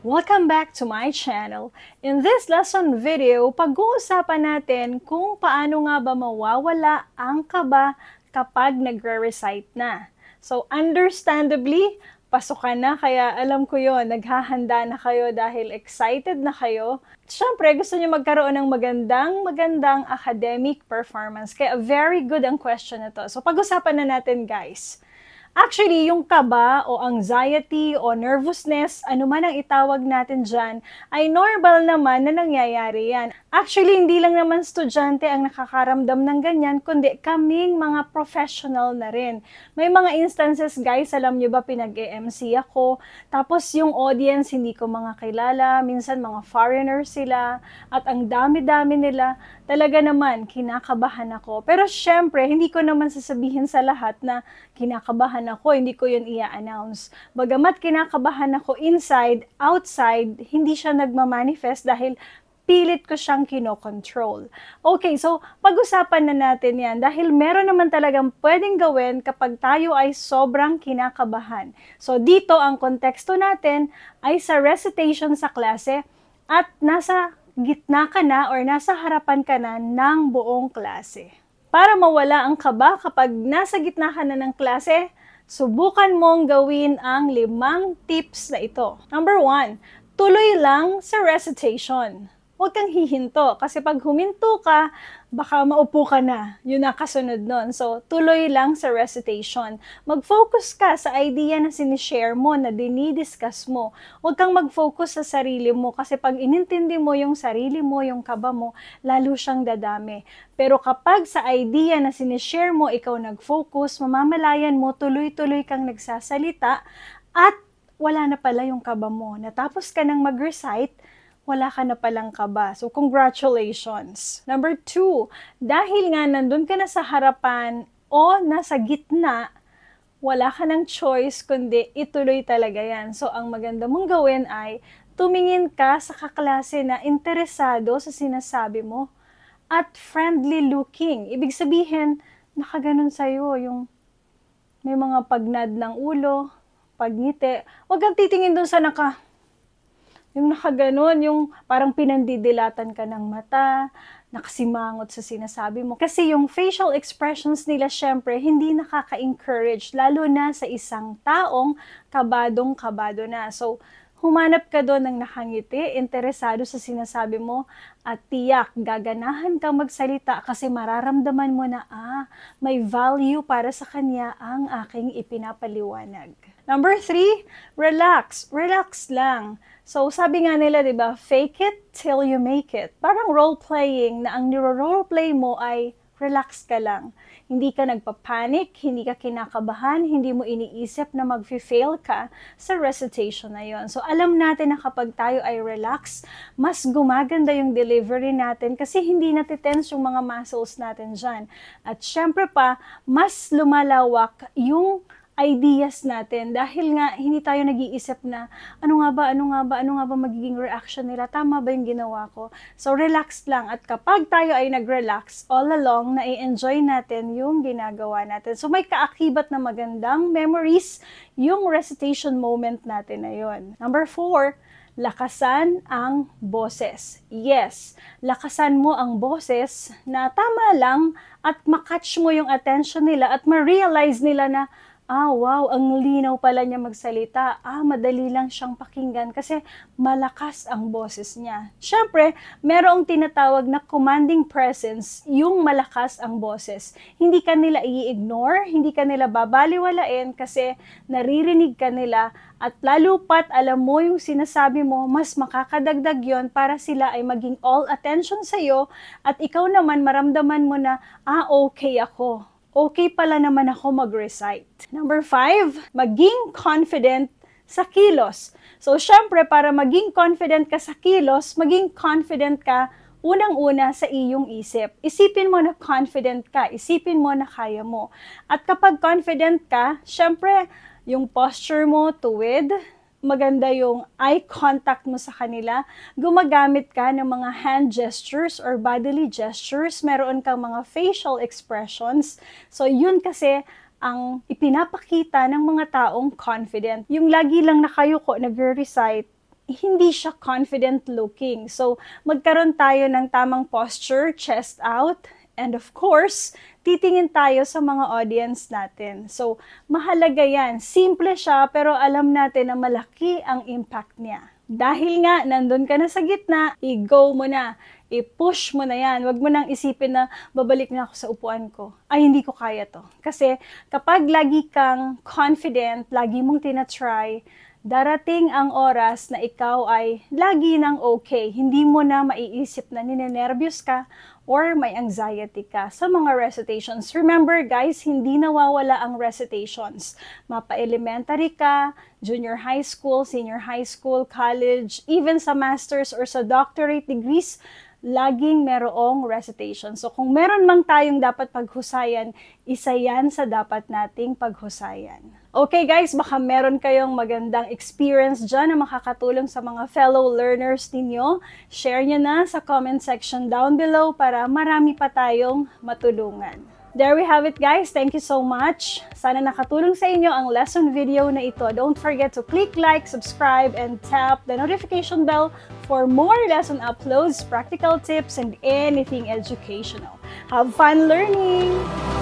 Welcome back to my channel. In this lesson video, pag-uusapan natin kung paano nga ba mawawala ang kaba kapag nagre-recite na. So, understandably, pasukan na, kaya alam ko yon, naghahanda na kayo dahil excited na kayo. Siyempre, gusto nyo magkaroon ng magandang academic performance. Kaya very good ang question na to. So, pag-usapan na natin, guys. Actually, yung kaba o anxiety o nervousness, ano man ang itawag natin dyan, ay normal naman na nangyayari yan. Actually, hindi lang naman estudyante ang nakakaramdam ng ganyan, kundi kaming mga professional na rin. May mga instances, guys, alam nyo ba, pinag-MC ako, tapos yung audience, hindi ko mga kilala, minsan mga foreigners sila, at ang dami-dami nila, talaga naman, kinakabahan ako. Pero syempre, hindi ko naman sasabihin sa lahat na kinakabahan ako, hindi ko yun i-announce. Bagamat kinakabahan ako inside, outside, hindi siya nagmamanifest dahil pilit ko siyang kinokontrol. Okay, so pag-usapan na natin yan dahil meron naman talagang pwedeng gawin kapag tayo ay sobrang kinakabahan. So dito ang konteksto natin ay sa recitation sa klase at nasa gitna ka na or nasa harapan ka na ng buong klase. Para mawala ang kaba kapag nasa gitna ka na ng klase, subukan mong gawin ang 5 tips na ito. Number 1, tuloy lang sa recitation. Huwag kang hihinto kasi pag huminto ka, baka maupo ka na. Yun ang kasunod nun. So, tuloy lang sa recitation. Mag-focus ka sa idea na sinishare mo, na dinidiscuss mo. Huwag kang mag-focus sa sarili mo kasi pag inintindi mo yung sarili mo, yung kaba mo, lalo siyang dadami. Pero kapag sa idea na sinishare mo, ikaw nag-focus, mamamalayan mo, tuloy-tuloy kang nagsasalita at wala na pala yung kaba mo. Natapos ka nang mag-recite, wala ka na palang kaba. So, congratulations. Number 2, dahil nga nandun ka na sa harapan o nasa gitna, wala ka ng choice kundi ituloy talaga yan. So, ang maganda mong gawin ay tumingin ka sa kaklase na interesado sa sinasabi mo at friendly looking. Ibig sabihin, nakaganon sa'yo yung may mga pagnad ng ulo, pagngiti. Huwag kang titingin dun sa yung nakaganon, yung parang pinandidilatan ka ng mata, nakasimangot sa sinasabi mo. Kasi yung facial expressions nila, syempre, hindi nakaka-encourage, lalo na sa isang taong kabadong-kabado na. So, humanap ka doon ng nakangiti, interesado sa sinasabi mo, at tiyak, gaganahan kang magsalita kasi mararamdaman mo na, may value para sa kanya ang aking ipinapaliwanag. Number 3, relax. Relax lang. So, sabi nga nila, di ba, fake it till you make it. Parang role-playing na ang niro-roleplay mo ay relax ka lang. Hindi ka nagpapanik, hindi ka kinakabahan, hindi mo iniisip na mag-fail ka sa recitation na yon. So, alam natin na kapag tayo ay relax, mas gumaganda yung delivery natin kasi hindi natitense yung mga muscles natin dyan. At syempre pa, mas lumalawak yung ideas natin dahil nga hindi tayo nag-iisip na ano nga ba magiging reaction nila, tama ba yung ginawa ko? So relax lang, at kapag tayo ay nag-relax all along, na-enjoy natin yung ginagawa natin. So may kaakibat na magandang memories yung recitation moment natin na yun. Number 4, lakasan ang boses. Yes, lakasan mo ang boses na tama lang at makatch mo yung attention nila at ma-realize nila na wow, ang linaw pala niya magsalita. Madali lang siyang pakinggan kasi malakas ang boses niya. Siyempre, merong tinatawag na commanding presence, yung malakas ang boses. Hindi ka nila i-ignore, hindi ka nila babaliwalain kasi naririnig ka nila at lalo pat alam mo yung sinasabi mo, mas makakadagdag yon para sila ay maging all attention sa'yo at ikaw naman maramdaman mo na, okay ako. Okay pala naman ako mag-recite. Number 5, maging confident sa kilos. So, syempre, para maging confident ka sa kilos, maging confident ka unang-una sa iyong isip. Isipin mo na confident ka. Isipin mo na kaya mo. At kapag confident ka, syempre, yung posture mo tuwid, maganda yung eye contact mo sa kanila, gumagamit ka ng mga hand gestures or bodily gestures, meron kang mga facial expressions. So, yun kasi ang ipinapakita ng mga taong confident. Yung lagi lang nakayuko, nag-recite, hindi siya confident looking. So, magkaroon tayo ng tamang posture, chest out, and of course, titingin tayo sa mga audience natin. So, mahalaga yan. Simple siya, pero alam natin na malaki ang impact niya. Dahil nga, nandun ka na sa gitna, i-go mo na. I-push mo na yan. Huwag mo nang isipin na babalik na ako sa upuan ko. Ay, hindi ko kaya to. Kasi kapag lagi kang confident, lagi mong tinatry, darating ang oras na ikaw ay lagi nang okay. Hindi mo na maiisip na ninenervyos ka or may anxiety ka sa mga recitations. Remember guys, hindi nawawala ang recitations. Mapa-elementary ka, junior high school, senior high school, college, even sa master's or sa doctorate degrees, laging merong recitation. So kung meron mang tayong dapat paghusayan, isa yan sa dapat nating paghusayan. Okay guys, baka meron kayong magandang experience dyan na makakatulong sa mga fellow learners ninyo. Share nyo na sa comment section down below para marami pa tayong matulungan. There we have it guys. Thank you so much. Sana nakatulong sa inyo ang lesson video na ito. Don't forget to click like, subscribe, and tap the notification bell for more lesson uploads, practical tips, and anything educational. Have fun learning!